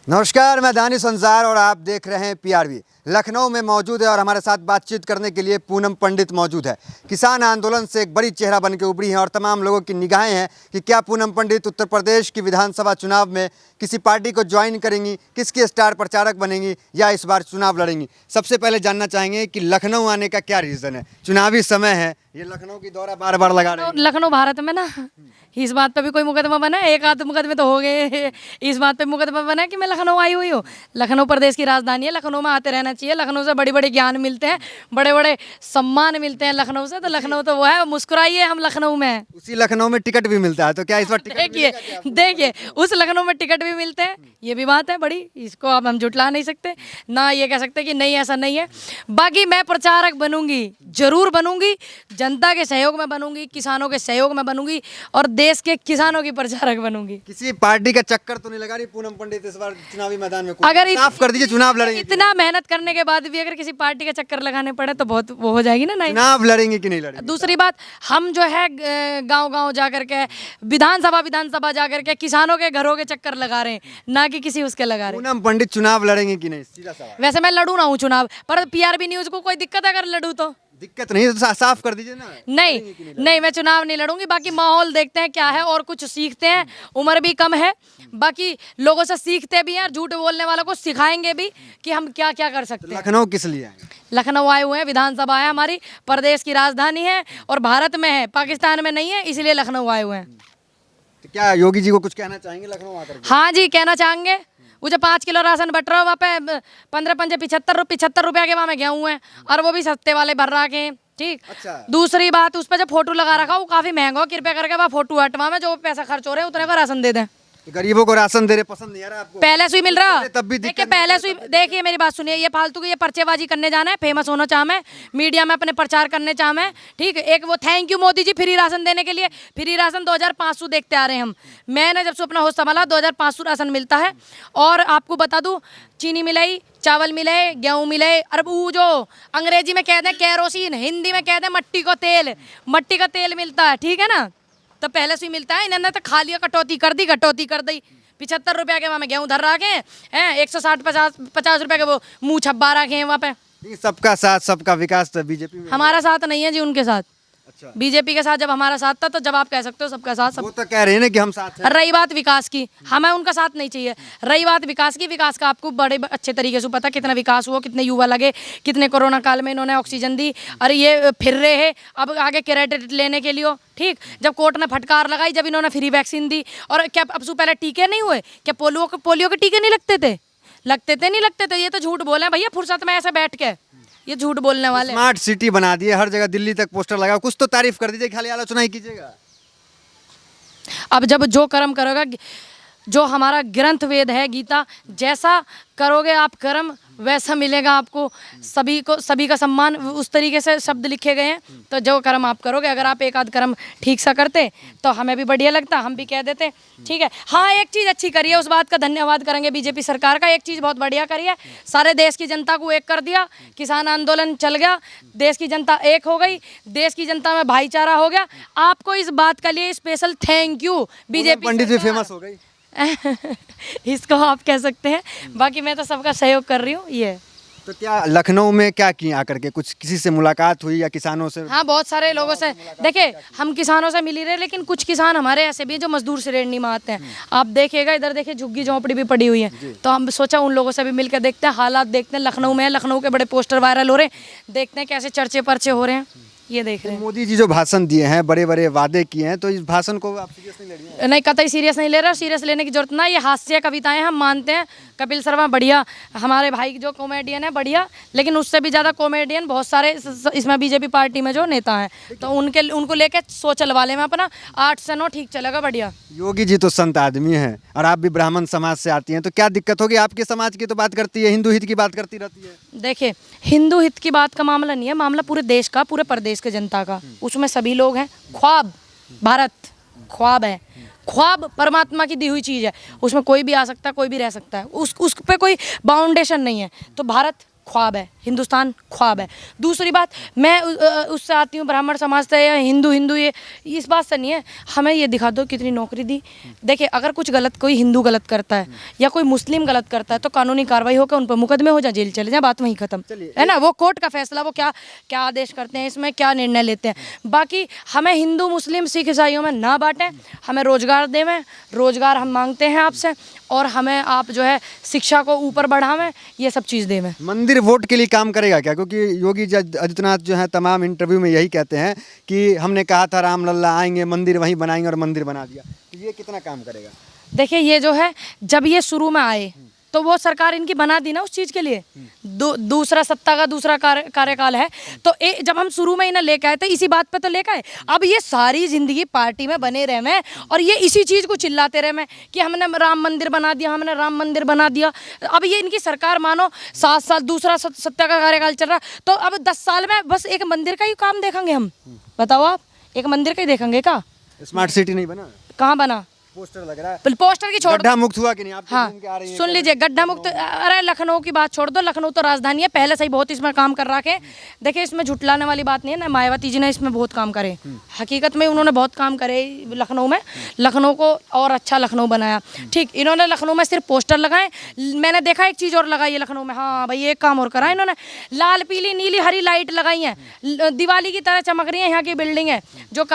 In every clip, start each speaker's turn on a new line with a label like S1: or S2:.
S1: नमस्कार, मैं दानिश अंसार और आप देख रहे हैं पीआरवी। लखनऊ में मौजूद है और हमारे साथ बातचीत करने के लिए पूनम पंडित मौजूद है। किसान आंदोलन से एक बड़ी चेहरा बन के उभरी हैं और तमाम लोगों की निगाहें हैं कि क्या पूनम पंडित उत्तर प्रदेश की विधानसभा चुनाव में किसी पार्टी को ज्वाइन करेंगी, किसकी स्टार प्रचारक बनेंगी या इस बार चुनाव लड़ेंगी। सबसे पहले जानना चाहेंगे कि लखनऊ आने का क्या रीज़न है। चुनावी समय है, ये लखनऊ की दौरा बार बार लगा रहे हैं।
S2: लखनऊ भारत में ना इस बात पे भी कोई मुकदमा बना है, एक आध मुकदमे तो हो गए। इस बात पे मुकदमा बना है कि मैं लखनऊ आई हुई हूँ। लखनऊ प्रदेश की राजधानी है, लखनऊ में आते रहना चाहिए। लखनऊ से बड़े बड़े ज्ञान मिलते हैं, बड़े बड़े सम्मान मिलते हैं लखनऊ से। तो लखनऊ तो वो है, मुस्कुराइए, हम लखनऊ में हैं।
S1: उसी लखनऊ में टिकट भी मिलता है, तो क्या इस बार टिकट
S2: देखिए उस लखनऊ में टिकट भी मिलते हैं, ये भी बात है बड़ी, इसको अब हम जुटला नहीं सकते ना, ये कह सकते कि नहीं ऐसा नहीं है। बाकी मैं प्रचारक बनूंगी, जरूर बनूंगी, जनता के सहयोग में बनूंगी, किसानों के सहयोग में बनूंगी और देश के किसानों की प्रचारक बनूंगी।
S1: किसी पार्टी का चक्कर तो नहीं लगा रही पूनम पंडित इस बार चुनावी मैदान में?
S2: अगर
S1: साफ कर दीजिए, चुनाव लड़ेंगे?
S2: इतना मेहनत करने के बाद भी अगर किसी पार्टी का चक्कर लगाने पड़े तो बहुत वो हो जाएगी ना। नहीं,
S1: चुनाव लड़ेंगे कि नहीं लड़ेंगे?
S2: दूसरी बात, हम जो है गांव गांव जाकर के विधानसभा जाकर के किसानों के घरों के चक्कर लगा रहे हैं, ना कि किसी उसके लगा रहे हैं।
S1: पूनम पंडित चुनाव लड़ेंगे कि नहीं, सीधा सवाल।
S2: वैसे मैं लड़ू ना हूँ चुनाव, पर पीआरबी न्यूज को कोई दिक्कत है अगर लड़ू तो?
S1: दिक्कत नहीं है तो साफ कर दीजिए ना।
S2: नहीं, मैं चुनाव नहीं लड़ूंगी। बाकी माहौल देखते हैं क्या है और कुछ सीखते हैं, उम्र भी कम है, बाकी लोगों से सीखते भी हैं और झूठ बोलने वालों को सिखाएंगे भी कि हम क्या क्या कर सकते हैं।
S1: लखनऊ किस लिए आए?
S2: लखनऊ आए हुए हैं, विधानसभा है हमारी, प्रदेश की राजधानी है और भारत में है, पाकिस्तान में नहीं है, इसलिए लखनऊ आए हुए हैं।
S1: तो क्या योगी जी को कुछ कहना चाहेंगे लखनऊ आकर के?
S2: हाँ जी, कहना चाहेंगे। वो जो 5 किलो राशन बट रहा है वहाँ पे 15 75 रुपया के वहाँ में गेहूँ है और वो भी सस्ते वाले भर रखे हैं। ठीक।
S1: अच्छा।
S2: दूसरी बात, उस पर जो फोटो लगा रखा वो काफी महंगा हो, कृपया करके वहाँ फोटो हटवा में जो पैसा खर्च हो रहे हैं उतने का राशन दे दें।
S1: गरीबों को राशन दे रहे, पसंद नहीं आ रहा आपको?
S2: पहले से ही मिल रहा,
S1: तब भी
S2: देखिए पहले से ही, देखिए मेरी बात सुनिए, ये फालतू की ये पर्चेबाजी करने जाना है, फेमस होना चाह मैं, मीडिया में अपने प्रचार करने चाह मैं। ठीक है, एक वो thank you Modi ji free ration देने के लिए। फ्री राशन 2500 देखते आ रहे हैं हम। मैंने जब से अपना होश संभाला 2500 राशन मिलता है। और आपको बता दूं, चीनी मिलाई, चावल मिले, गेहूँ मिले, और वो जो अंग्रेजी में कह दें केरोसिन, हिंदी में कह दें मट्टी का तेल मिलता है। ठीक है ना, तो पहले से ही मिलता है। इन्होंने तो खा लिया, कटौती कर दी 75 रुपया के वहाँ में गेहूँ धर रखे हैं, 160 50 रुपया के वो मुँह छब्बा रखे हैं वहाँ पे।
S1: सबका साथ सबका विकास तो बीजेपी में
S2: हमारा साथ नहीं है जी उनके साथ।
S1: अच्छा।
S2: बीजेपी के साथ जब हमारा साथ था तो जब आप कह सकते हो सबका साथ सब।
S1: वो तो कह रहे हैं ना कि हम साथ हैं।
S2: रही बात विकास की, हमें उनका साथ नहीं चाहिए। रही बात विकास की, विकास का आपको बड़े अच्छे तरीके से पता कितना विकास हुआ, कितने युवा लगे, कितने कोरोना काल में इन्होंने ऑक्सीजन दी। अरे ये फिर रहे हैं अब आगे क्रेडिट लेने के लिए। ठीक, जब कोर्ट ने फटकार लगाई, जब इन्होंने फ्री वैक्सीन दी, और क्या अब से पहले टीके नहीं हुए क्या? पोलियो के टीके नहीं लगते थे? नहीं लगते थे। ये तो झूठ बोले भैया, फुर्सत में ऐसे बैठ के ये झूठ बोलने वाले।
S1: स्मार्ट सिटी बना दिए, हर जगह दिल्ली तक पोस्टर लगा, कुछ तो तारीफ कर दीजिए, खाली आलोचना ही कीजिएगा।
S2: अब जब जो कर्म करोगा, जो हमारा ग्रंथ वेद है गीता, जैसा करोगे आप कर्म वैसा मिलेगा आपको। सभी का सम्मान, उस तरीके से शब्द लिखे गए हैं। तो जो कर्म आप करोगे, अगर आप एक आध कर्म ठीक सा करते तो हमें भी बढ़िया लगता, हम भी कह देते। ठीक है, हाँ एक चीज़ अच्छी करी है, उस बात का धन्यवाद करेंगे बीजेपी सरकार का। एक चीज़ बहुत बढ़िया करी है, सारे देश की जनता को एक कर दिया, किसान आंदोलन चल गया, देश की जनता एक हो गई, देश की जनता में भाईचारा हो गया। आपको इस बात के लिए स्पेशल थैंक यू बीजेपी।
S1: पंडित भी फेमस हो गई।
S2: इसको आप कह सकते हैं। बाकी मैं तो सबका सहयोग कर रही हूँ। ये
S1: तो क्या लखनऊ में क्या की आकर के, कुछ किसी से मुलाकात हुई या किसानों से?
S2: हाँ, बहुत सारे लोगों से। देखिए हम किसानों से मिल ही रहे, लेकिन कुछ किसान हमारे ऐसे भी हैं जो मजदूर श्रेणी में आते हैं। आप देखिएगा इधर, देखिए झुग्गी झोंपड़ी भी पड़ी हुई है, तो हम सोचा उन लोगों से भी मिलकर देखते हैं, हालात देखते हैं। लखनऊ में है, लखनऊ के बड़े पोस्टर वायरल हो रहे हैं, देखते हैं कैसे चर्चे पर्चे हो रहे हैं, ये देख रहे हैं।
S1: मोदी जी जो भाषण दिए हैं, बड़े बड़े वादे किए हैं, तो इस भाषण को आप सीरियस नहीं ले रही हैं?
S2: नहीं, कतई सीरियस नहीं ले रहा, सीरियस लेने की जरूरत ना। ये हास्य कविताएं हम मानते हैं। कपिल शर्मा बढ़िया, हमारे भाई जो कॉमेडियन है बढ़िया, लेकिन उससे भी ज़्यादा कॉमेडियन बहुत सारे इसमें बीजेपी पार्टी में जो नेता हैं, तो उनको लेके सोचल वाले में अपना 8 से 9 ठीक चलेगा बढ़िया।
S1: योगी जी तो संत आदमी हैं और आप भी ब्राह्मण समाज से आती हैं, तो क्या दिक्कत होगी? आपके समाज की तो बात करती है, हिंदू हित की बात करती रहती है।
S2: देखिए हिंदू हित की बात का मामला नहीं है, मामला पूरे देश का, पूरे प्रदेश के जनता का। उसमें सभी लोग हैं। ख्वाब भारत ख्वाब है, ख्वाब परमात्मा की दी हुई चीज़ है, उसमें कोई भी आ सकता है, कोई भी रह सकता है, उस पे कोई बाउंडेशन नहीं है। तो भारत ख्वाब है, हिंदुस्तान ख्वाब है। दूसरी बात, मैं उससे आती हूँ ब्राह्मण समाज से या हिंदू ये इस बात से नहीं है, हमें ये दिखा दो कितनी नौकरी दी। देखिए अगर कुछ गलत कोई हिंदू गलत करता है या कोई मुस्लिम गलत करता है तो कानूनी कार्रवाई होकर उन पर मुकदमे हो जाए, जेल चले जाए, बात वहीं खत्म है ना। वो कोर्ट का फैसला, वो क्या क्या आदेश करते हैं, इसमें क्या निर्णय लेते हैं। बाकी हमें हिंदू मुस्लिम सिख ईसाइयों में ना बांटें, हमें रोजगार देवें, रोजगार हम मांगते हैं आपसे, और हमें आप जो है शिक्षा को ऊपर बढ़ावें, ये सब चीज़ देवें।
S1: मंदिर वोट के लिए काम करेगा क्या? क्योंकि योगी आदित्यनाथ जो है तमाम इंटरव्यू में यही कहते हैं कि हमने कहा था राम लल्ला आएंगे, मंदिर वहीं बनाएंगे, और मंदिर बना दिया। तो ये कितना काम करेगा?
S2: देखिए ये जो है, जब ये शुरू में आए तो वो सरकार इनकी बना दी ना उस चीज़ के लिए। दूसरा सत्ता का दूसरा कार्यकाल है, तो जब हम शुरू में इन्हें लेके आए थे इसी बात पे तो लेके आए। अब ये सारी जिंदगी पार्टी में बने रहे में और ये इसी चीज़ को चिल्लाते रहे में कि हमने राम मंदिर बना दिया, हमने राम मंदिर बना दिया। अब ये इनकी सरकार मानो 7 साल दूसरा सत्ता का कार्यकाल चल रहा, तो अब 10 साल में बस एक मंदिर का ही काम देखेंगे हम। बताओ आप, एक मंदिर का ही देखेंगे क्या?
S1: स्मार्ट सिटी नहीं बना?
S2: कहाँ बना?
S1: पोस्टर लग रहा है।
S2: पोस्टर की छोड़,
S1: गड्ढा मुक्त हुआ कि नहीं? आप
S2: हाँ
S1: आ रही हैं,
S2: सुन लीजिए, गड्ढा मुक्त, अरे लखनऊ की बात छोड़ दो, लखनऊ तो राजधानी है, पहले से ही बहुत इसमें काम कर रखे। देखिए इसमें झुटलाने वाली बात नहीं है ना, मायावती जी ने इसमें बहुत काम करे, हकीकत में उन्होंने बहुत काम करे लखनऊ में, लखनऊ को और अच्छा लखनऊ बनाया। ठीक, इन्होंने लखनऊ में सिर्फ पोस्टर लगाए, मैंने देखा एक चीज़ और लगाई है लखनऊ में, हाँ भाई एक काम और करा इन्होंने, लाल पीली नीली हरी लाइट लगाई हैं, दिवाली की तरह चमक रही है यहाँ की बिल्डिंग है, जो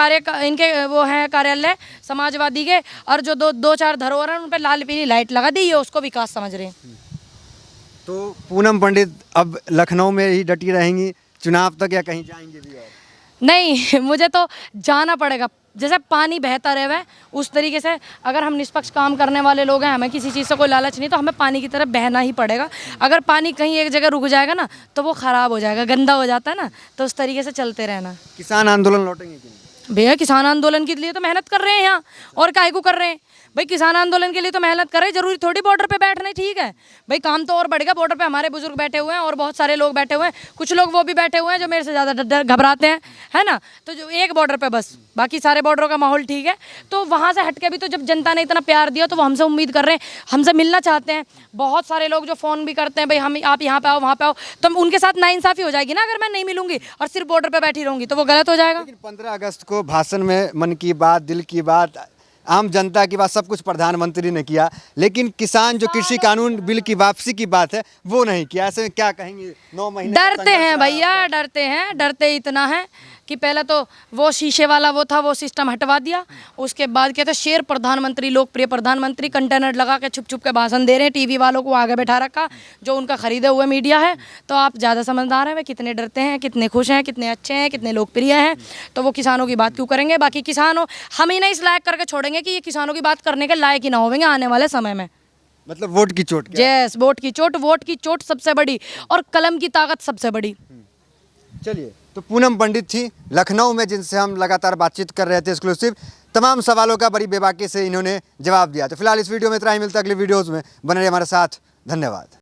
S2: इनके वो हैं कार्यालय समाजवादी के, और जो दो चार धरोहर हैं उन पर लाल पीली लाइट लगा दी, ये उसको विकास समझ रहे हैं।
S1: तो पूनम पंडित अब लखनऊ में ही डटी रहेंगी चुनाव तक, या कहीं जाएंगे भी? और
S2: नहीं, मुझे तो जाना पड़ेगा। जैसे पानी बहता रहे उस तरीके से अगर हम निष्पक्ष काम करने वाले लोग हैं, हमें किसी चीज़ से कोई लालच नहीं, तो हमें पानी की तरफ बहना ही पड़ेगा। अगर पानी कहीं एक जगह रुक जाएगा ना तो वो ख़राब हो जाएगा, गंदा हो जाता है ना, तो उस तरीके से चलते रहना।
S1: किसान आंदोलन लौटेंगे कि नहीं?
S2: भैया किसान आंदोलन के लिए तो मेहनत कर रहे हैं यहाँ, और काहे को कर रहे हैं भाई? किसान आंदोलन के लिए तो मेहनत कर रहे हैं, जरूरी थोड़ी बॉर्डर पे बैठना, ठीक है भाई, काम तो और बढ़ेगा। बॉर्डर पे हमारे बुजुर्ग बैठे हुए हैं और बहुत सारे लोग बैठे हुए हैं, कुछ लोग वो भी बैठे हुए हैं जो मेरे से ज़्यादा घबराते हैं, है ना। तो जो एक बॉर्डर पे बस, बाकी सारे बॉर्डरों का माहौल ठीक है। तो वहाँ से हटके भी तो जब जनता ने इतना प्यार दिया तो वो हमसे उम्मीद कर रहे हैं, हमसे मिलना चाहते हैं। बहुत सारे लोग जो फ़ोन भी करते हैं, भाई हम आप यहाँ पे आओ वहाँ पे आओ, तो उनके साथ नाइंसाफ़ी हो जाएगी ना अगर मैं नहीं मिलूंगी और सिर्फ बॉर्डर पे बैठी रहूंगी, तो वो गलत हो जाएगा।
S1: लेकिन 15 अगस्त को भाषण में मन की बात, दिल की बात, आम जनता की बात, सब कुछ प्रधानमंत्री ने किया, लेकिन किसान जो कृषि कानून बिल की वापसी की बात है वो नहीं किया। ऐसे में क्या कहेंगे? 9 महीने
S2: डरते हैं भैया, डरते हैं, डरते इतना है कि पहले तो वो शीशे वाला वो था, वो सिस्टम हटवा दिया, उसके बाद कहते शेर प्रधानमंत्री, लोकप्रिय प्रधानमंत्री, कंटेनर लगा के छुप छुप के भाषण दे रहे हैं, टीवी वालों को आगे बैठा रखा, जो उनका खरीदे हुए मीडिया है। तो आप ज़्यादा समझदार हैं, वे कितने डरते हैं, कितने खुश हैं, कितने अच्छे हैं, कितने लोकप्रिय हैं, तो वो किसानों की बात क्यों करेंगे? बाकी किसानों हम ही नहीं इस लायक करके छोड़ेंगे कि ये किसानों की बात करने के लायक ही ना होंगे आने वाले समय में।
S1: मतलब वोट की चोट?
S2: यस, वोट की चोट सबसे बड़ी, और कलम की ताकत सबसे बड़ी।
S1: चलिए, तो पूनम पंडित थी लखनऊ में, जिनसे हम लगातार बातचीत कर रहे थे एक्सक्लूसिव। तमाम सवालों का बड़ी बेबाकी से इन्होंने जवाब दिया। तो फिलहाल इस वीडियो में इतना ही, मिलता है अगली वीडियोज़ में, बने रहिए हमारे साथ। धन्यवाद।